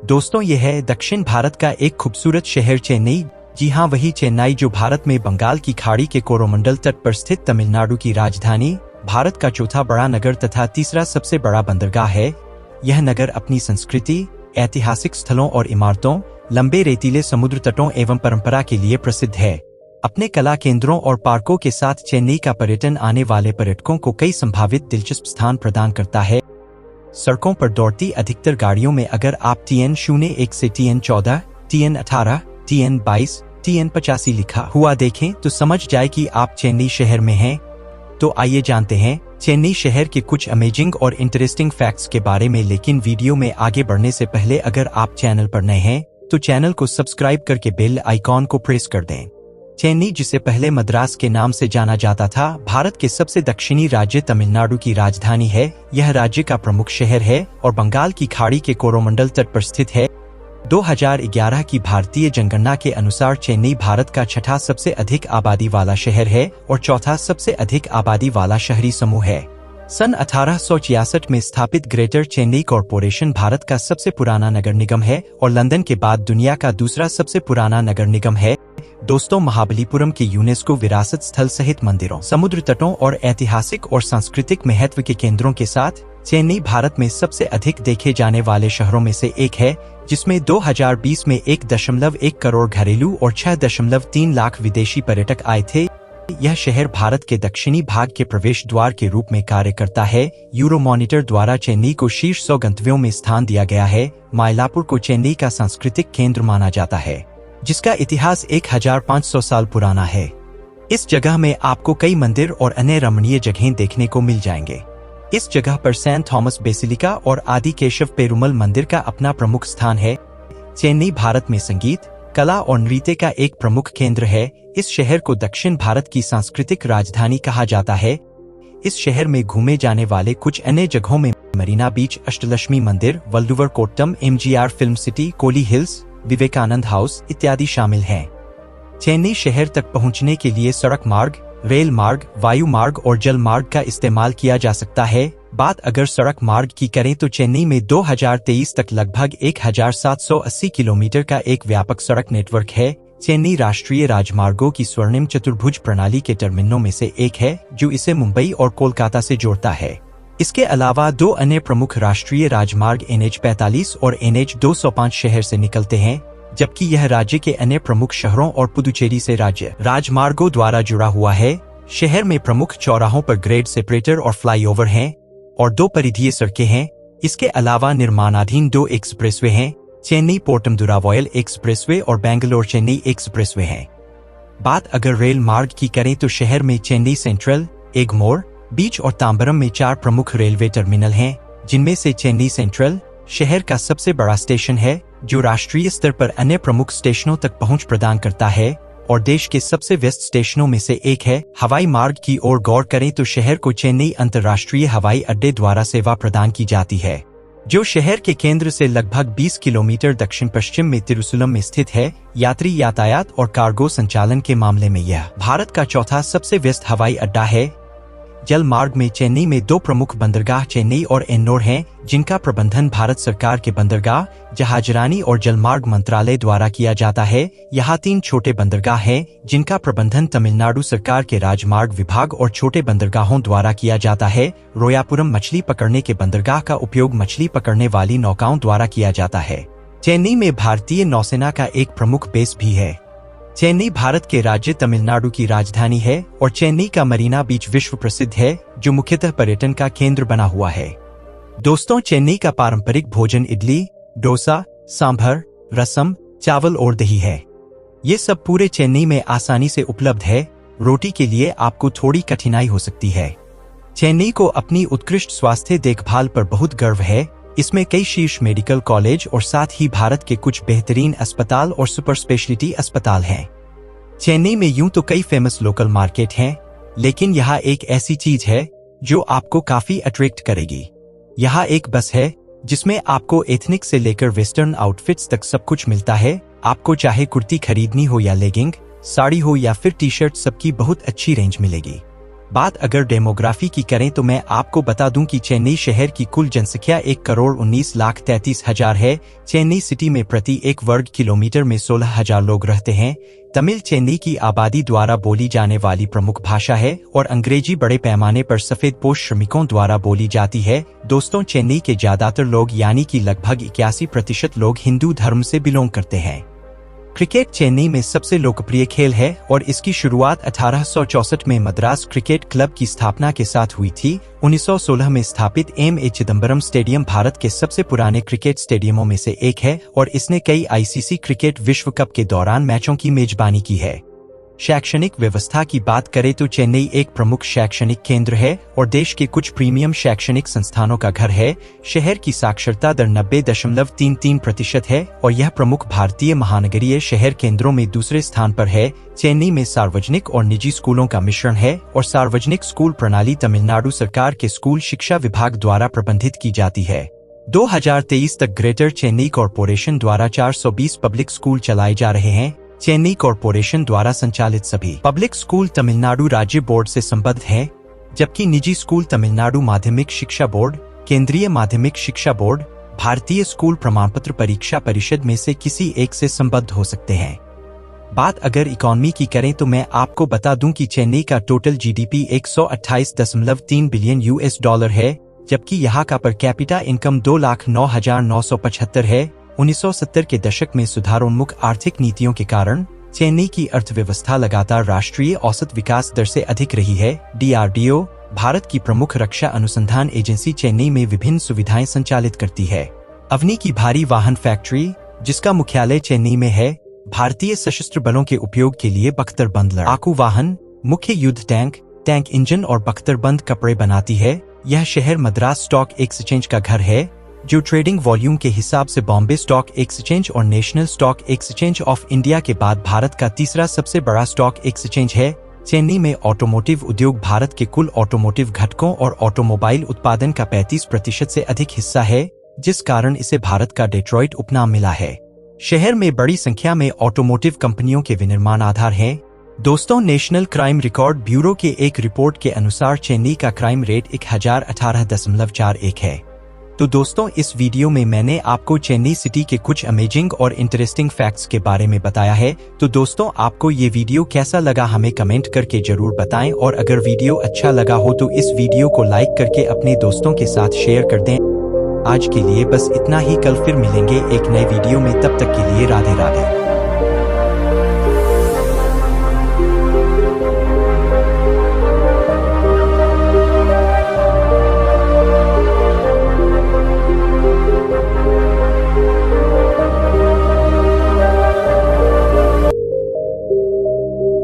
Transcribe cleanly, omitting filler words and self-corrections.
दोस्तों, यह है दक्षिण भारत का एक खूबसूरत शहर चेन्नई। जी हाँ, वही चेन्नई जो भारत में बंगाल की खाड़ी के कोरोमंडल तट पर स्थित तमिलनाडु की राजधानी, भारत का चौथा बड़ा नगर तथा तीसरा सबसे बड़ा बंदरगाह है। यह नगर अपनी संस्कृति, ऐतिहासिक स्थलों और इमारतों, लंबे रेतीले समुद्र तटों एवं परंपरा के लिए प्रसिद्ध है। अपने कला केंद्रों और पार्कों के साथ चेन्नई का पर्यटन आने वाले पर्यटकों को कई संभावित दिलचस्प स्थान प्रदान करता है। सड़कों पर दौड़ती अधिकतर गाड़ियों में अगर आप TN01 से TN14, TN18, TN22, TN85 लिखा हुआ देखें तो समझ जाए कि आप चेन्नई शहर में हैं। तो आइए जानते हैं चेन्नई शहर के कुछ अमेजिंग और इंटरेस्टिंग फैक्ट्स के बारे में। लेकिन वीडियो में आगे बढ़ने से पहले अगर आप चैनल पर नए हैं तो चैनल को सब्सक्राइब करके बेल आइकॉन को प्रेस कर दें। चेन्नई, जिसे पहले मद्रास के नाम से जाना जाता था, भारत के सबसे दक्षिणी राज्य तमिलनाडु की राजधानी है। यह राज्य का प्रमुख शहर है और बंगाल की खाड़ी के कोरोमंडल तट पर स्थित है। 2011 की भारतीय जनगणना के अनुसार चेन्नई भारत का छठा सबसे अधिक आबादी वाला शहर है और चौथा सबसे अधिक आबादी वाला शहरी समूह है। सन 1866 में स्थापित ग्रेटर चेन्नई कॉरपोरेशन भारत का सबसे पुराना नगर निगम है और लंदन के बाद दुनिया का दूसरा सबसे पुराना नगर निगम है। दोस्तों, महाबलीपुरम के यूनेस्को विरासत स्थल सहित मंदिरों, समुद्र तटों और ऐतिहासिक और सांस्कृतिक महत्व के केंद्रों के साथ चेन्नई भारत में सबसे अधिक देखे जाने वाले शहरों में से एक है, जिसमें 2020 में 1.1 करोड़ घरेलू और 6.3 लाख विदेशी पर्यटक आए थे। यह शहर भारत के दक्षिणी भाग के प्रवेश द्वार के रूप में कार्य करता है। यूरोमॉनिटर द्वारा चेन्नई को शीर्ष 100 गंतव्यों में स्थान दिया गया है। मायलापुर को चेन्नई का सांस्कृतिक केंद्र माना जाता है, जिसका इतिहास 1500 साल पुराना है। इस जगह में आपको कई मंदिर और अन्य रमणीय जगहें देखने को मिल जाएंगे। इस जगह पर सेंट थॉमस बेसिलिका और आदि केशव पेरुमल मंदिर का अपना प्रमुख स्थान है। चेन्नई भारत में संगीत, कला और नृत्य का एक प्रमुख केंद्र है। इस शहर को दक्षिण भारत की सांस्कृतिक राजधानी कहा जाता है। इस शहर में घूमे जाने वाले कुछ अन्य जगहों में मरीना बीच, अष्टलक्ष्मी मंदिर, Valluvar Kottam, MGR film city, Kolli hills, Vivekananda house इत्यादि शामिल हैं। चेन्नई शहर तक पहुंचने के लिए सड़क मार्ग, रेल मार्ग, वायु मार्ग और जल मार्ग का इस्तेमाल किया जा सकता है। बात अगर सड़क मार्ग की करें तो चेन्नई में 2023 तक लगभग 1780 किलोमीटर का एक व्यापक सड़क नेटवर्क है। चेन्नई राष्ट्रीय राजमार्गों की स्वर्णिम चतुर्भुज प्रणाली के टर्मिनलों में से एक है, जो इसे मुंबई और कोलकाता से जोड़ता है। इसके अलावा दो अन्य प्रमुख राष्ट्रीय राजमार्ग NH45 और NH205 शहर से निकलते हैं, जबकि यह राज्य के अन्य प्रमुख शहरों और पुदुचेरी से राज्य राजमार्गों द्वारा जुड़ा हुआ है। शहर में प्रमुख चौराहों पर ग्रेड सेपरेटर और फ्लाईओवर हैं और 2 परिधीय सड़कें हैं। इसके अलावा निर्माणाधीन 2 एक्सप्रेसवे हैं, चेन्नई पोर्टमदुरावॉयल एक्सप्रेसवे और बेंगलोर चेन्नई एक्सप्रेसवे हैं। बात अगर रेल मार्ग की करें तो शहर में चेन्नई सेंट्रल, एगमोर, बीच और तांबरम में 4 प्रमुख रेलवे टर्मिनल हैं, जिनमें से चेन्नई सेंट्रल शहर का सबसे बड़ा स्टेशन है, जो राष्ट्रीय स्तर पर अन्य प्रमुख स्टेशनों तक पहुंच प्रदान करता है और देश के सबसे व्यस्त स्टेशनों में से एक है। हवाई मार्ग की ओर गौर करें तो शहर को चेन्नई अंतर्राष्ट्रीय हवाई अड्डे द्वारा सेवा प्रदान की जाती है, जो शहर के केंद्र से लगभग 20 किलोमीटर दक्षिण पश्चिम में तिरुसुलम में स्थित है। यात्री यातायात और कार्गो संचालन के मामले में यह भारत का चौथा सबसे व्यस्त हवाई अड्डा है। जल मार्ग में चेन्नई में 2 प्रमुख बंदरगाह चेन्नई और एन्नोर हैं, जिनका प्रबंधन भारत सरकार के बंदरगाह, जहाजरानी और जलमार्ग मंत्रालय द्वारा किया जाता है। यहाँ 3 छोटे बंदरगाह हैं, जिनका प्रबंधन तमिलनाडु सरकार के राजमार्ग विभाग और छोटे बंदरगाहों द्वारा किया जाता है। रोयापुरम मछली पकड़ने के बंदरगाह का उपयोग मछली पकड़ने वाली नौकाओं द्वारा किया जाता है। चेन्नई में भारतीय नौसेना का एक प्रमुख बेस भी है। चेन्नई भारत के राज्य तमिलनाडु की राजधानी है और चेन्नई का मरीना बीच विश्व प्रसिद्ध है, जो मुख्यतः पर्यटन का केंद्र बना हुआ है। दोस्तों, चेन्नई का पारंपरिक भोजन इडली, डोसा, सांभर, रसम, चावल और दही है। ये सब पूरे चेन्नई में आसानी से उपलब्ध है। रोटी के लिए आपको थोड़ी कठिनाई हो सकती है। चेन्नई को अपनी उत्कृष्ट स्वास्थ्य देखभाल पर बहुत गर्व है। इसमें कई शीर्ष मेडिकल कॉलेज और साथ ही भारत के कुछ बेहतरीन अस्पताल और सुपर स्पेशलिटी अस्पताल हैं। चेन्नई में यूं तो कई फेमस लोकल मार्केट हैं, लेकिन यहाँ एक ऐसी चीज है जो आपको काफी अट्रैक्ट करेगी। यहाँ एक बस है जिसमें आपको एथनिक से लेकर वेस्टर्न आउटफिट्स तक सब कुछ मिलता है। आपको चाहे कुर्ती खरीदनी हो या लेगिंग, साड़ी हो या फिर टी शर्ट, सबकी बहुत अच्छी रेंज मिलेगी। बात अगर डेमोग्राफी की करें तो मैं आपको बता दूं कि चेन्नई शहर की कुल जनसंख्या 1,19,33,000 है। चेन्नई सिटी में प्रति 1 वर्ग किलोमीटर में 16,000 लोग रहते हैं। तमिल चेन्नई की आबादी द्वारा बोली जाने वाली प्रमुख भाषा है और अंग्रेजी बड़े पैमाने पर सफेदपोश श्रमिकों द्वारा बोली जाती है। दोस्तों, चेन्नई के ज्यादातर लोग यानी कि लगभग 81% लोग हिंदू धर्म से बिलोंग करते हैं। क्रिकेट चेन्नई में सबसे लोकप्रिय खेल है और इसकी शुरुआत 1864 में मद्रास क्रिकेट क्लब की स्थापना के साथ हुई थी। 1916 में स्थापित एम.ए. चिदम्बरम स्टेडियम भारत के सबसे पुराने क्रिकेट स्टेडियमों में से एक है और इसने कई आईसीसी क्रिकेट विश्व कप के दौरान मैचों की मेजबानी की है। शैक्षणिक व्यवस्था की बात करें तो चेन्नई एक प्रमुख शैक्षणिक केंद्र है और देश के कुछ प्रीमियम शैक्षणिक संस्थानों का घर है। शहर की साक्षरता दर 90.33% है और यह प्रमुख भारतीय महानगरीय शहर केंद्रों में दूसरे स्थान पर है। चेन्नई में सार्वजनिक और निजी स्कूलों का मिश्रण है और सार्वजनिक स्कूल प्रणाली तमिलनाडु सरकार के स्कूल शिक्षा विभाग द्वारा प्रबंधित की जाती है। 2023 तक ग्रेटर चेन्नई कॉरपोरेशन द्वारा 420 पब्लिक स्कूल चलाए जा रहे हैं। चेन्नई कॉरपोरेशन द्वारा संचालित सभी पब्लिक स्कूल तमिलनाडु राज्य बोर्ड से संबद्ध हैं, जबकि निजी स्कूल तमिलनाडु माध्यमिक शिक्षा बोर्ड, केंद्रीय माध्यमिक शिक्षा बोर्ड, भारतीय स्कूल प्रमाणपत्र परीक्षा परिषद में से किसी एक से संबद्ध हो सकते हैं। बात अगर इकोनॉमी की करें तो मैं आपको बता दूं कि चेन्नई का टोटल जीडीपी 128.3 बिलियन $, है, जबकि यहाँ का पर कैपिटा इनकम 2,09,975 है। 1970 के दशक में सुधारोन्मुख आर्थिक नीतियों के कारण चेन्नई की अर्थव्यवस्था लगातार राष्ट्रीय औसत विकास दर से अधिक रही है। DRDO, भारत की प्रमुख रक्षा अनुसंधान एजेंसी, चेन्नई में विभिन्न सुविधाएं संचालित करती है। अवनी की भारी वाहन फैक्ट्री, जिसका मुख्यालय चेन्नई में है, भारतीय सशस्त्र बलों के उपयोग के लिए बख्तरबंद लड़ाकू वाहन, मुख्य युद्ध टैंक इंजन और बख्तरबंद कपड़े बनाती है। यह शहर मद्रास स्टॉक एक्सचेंज का घर है, जो ट्रेडिंग वॉल्यूम के हिसाब से बॉम्बे स्टॉक एक्सचेंज और national stock exchange of India के बाद भारत का तीसरा सबसे बड़ा स्टॉक एक्सचेंज है। चेन्नई में ऑटोमोटिव उद्योग भारत के कुल ऑटोमोटिव घटकों और ऑटोमोबाइल उत्पादन का 35% से अधिक हिस्सा है, जिस कारण इसे भारत का डेट्रॉइट उपनाम मिला है। शहर में बड़ी संख्या में ऑटोमोटिव कंपनियों के विनिर्माण आधार हैं। दोस्तों, नेशनल क्राइम रिकॉर्ड ब्यूरो के एक रिपोर्ट के अनुसार चेन्नई का क्राइम रेट 1018.41 है। तो दोस्तों, इस वीडियो में मैंने आपको चेन्नई सिटी के कुछ अमेजिंग और इंटरेस्टिंग फैक्ट्स के बारे में बताया है। तो दोस्तों, आपको ये वीडियो कैसा लगा हमें कमेंट करके जरूर बताएं और अगर वीडियो अच्छा लगा हो तो इस वीडियो को लाइक करके अपने दोस्तों के साथ शेयर कर दें। आज के लिए बस इतना ही, कल फिर मिलेंगे एक नए वीडियो में, तब तक के लिए राधे राधे।